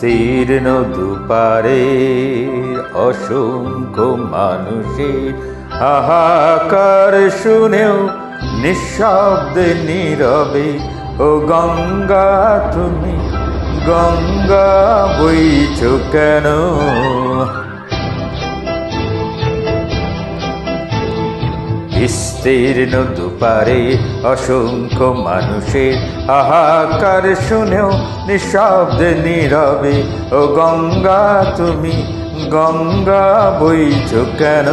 বিস্তীর্ণ দুপারে অসংখ্য মানুষের হাহাকার শুনেও নিঃশব্দে নীরবে ও গঙ্গা তুমি গঙ্গা বইছো কেন? বিস্তীর্ণ দুপারে অসংখ্য মানুষের হাহাকার শুনেও নিঃশব্দে নীরবে ও গঙ্গা তুমি গঙ্গা বইছো কেন?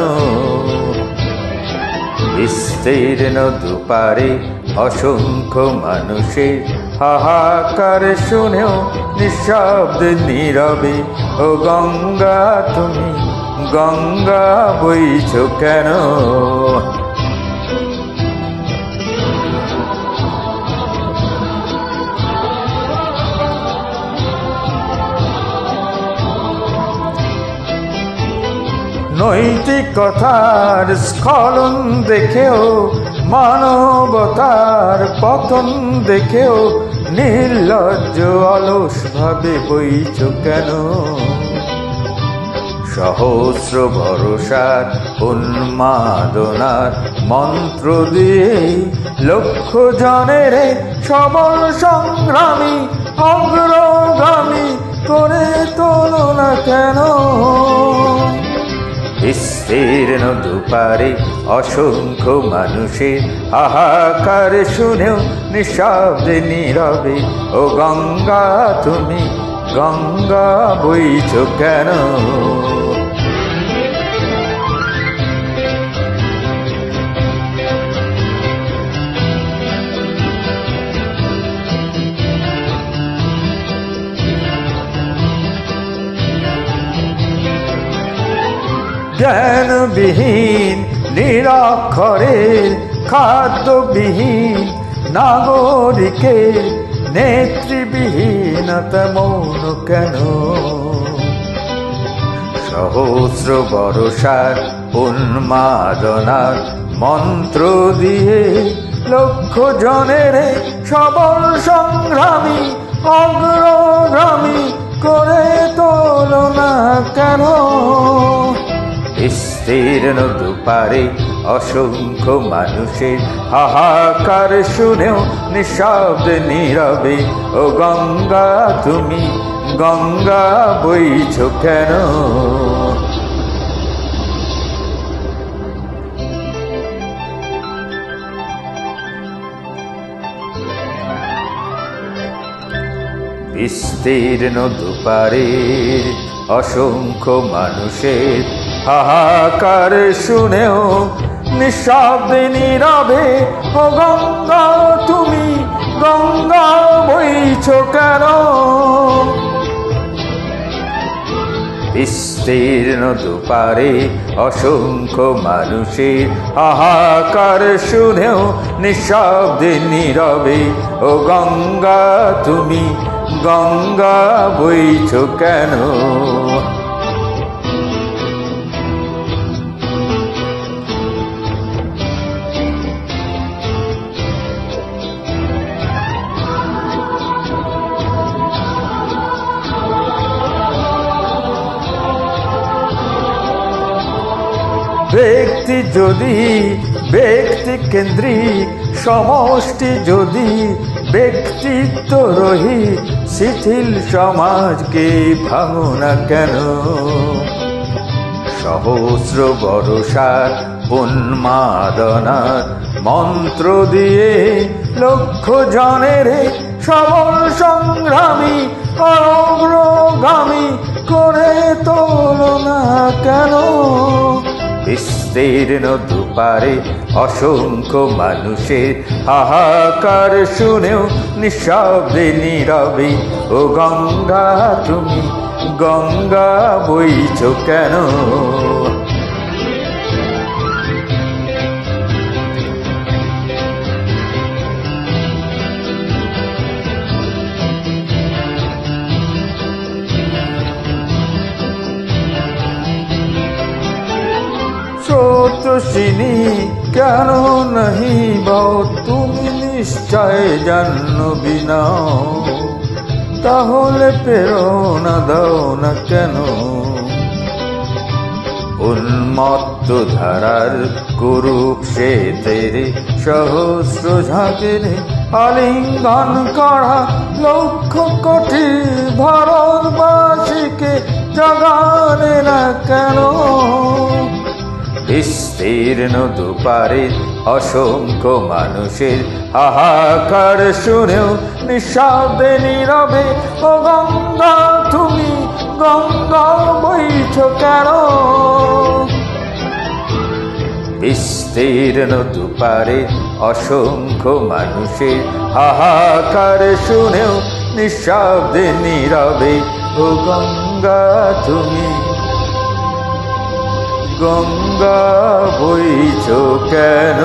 বিস্তীর্ণ দুপারে অসংখ্য মানুষের হাহাকার শুনেও নিঃশব্দে নীরবে ও গঙ্গা তুমি গঙ্গা বইছো কেন? নৈতিকতার স্খলন দেখেও মানবতার পতন দেখেও নির্লজ্জ অলস ভাবে বইছো কেন? সহস্র ভরসার উন্মাদনার মন্ত্র দিয়ে লক্ষ জনের সবল সংগ্রামী অগ্রগামী করে তোলো না কেন? বিস্তীর্ণ দুপারে অসংখ্য মানুষের হাহাকার শুনেও নিঃশব্দে নীরবে ও গঙ্গা তুমি গঙ্গা বইছো কেন? জ্ঞানবিহীন নিরক্ষরের খাদ্যবিহীন নাগরিকের নেতৃবিহীনতা মৌন কেন? সহস্র বর্ষার উন্মাদনার মন্ত্র দিয়ে লক্ষ জনের সবল সংগ্রামী অগ্রগামী করে তোলো না কেন? বিস্তীর্ণ দুপারে অসংখ্য মানুষের হাহাকার শুনেও নিঃশব্দে নীরবে ও গঙ্গা তুমি গঙ্গা বইছো কেন? বিস্তীর্ণ দুপারে অসংখ্য মানুষের হাহাকার শুনেও নিঃশব্দে নীরবে ও গঙ্গা তুমি গঙ্গা বইছো কেন? বিস্তীর্ণ দুপারে অসংখ্য মানুষের হাহাকার শুনেও নিঃশব্দে নীরবে ও গঙ্গা তুমি গঙ্গা বইছো কেন? ব্যক্তি যদি ব্যক্তি কেন্দ্রিক সমষ্টি যদি ব্যক্তিত্ব রহিত শিথিল সমাজকে ভাঙো না কেন? সহস্র বর্ষার উন্মাদনার মন্ত্র দিয়ে লক্ষ জনের সবল সংগ্রামী অগ্রগামী করে তোলো না কেন? বিস্তীর্ণ দুপারে অসংখ্য মানুষের হাহাকার শুনেও নিঃশব্দে নীরবে ও গঙ্গা তুমি গঙ্গা বইছো কেন? স্রোতস্বিনী কেন नहीं বাও তুমি নিশ্চয় জাহ্নবী নাও তাহলে প্রেরণা দাও না কেন? উন্মত্ত ধারার কুরূপ সে তেরে সহস্র ঝাঁকের আলিঙ্গন করা লক্ষ কোটি ভারতবাসীকে জাগানে না কেন? বিস্তীর্ণ দুপারে অসংখ্য মানুষের হাহাকার শুনেও নিঃশব্দে নীরবে ও গঙ্গা তুমি গঙ্গা বইছ কেন? বিস্তীর্ণ দুপারে অসংখ্য মানুষের হাহাকার শুনেও নিঃশব্দে নীরবে ও গঙ্গা তুমি গঙ্গা বইছ কেন?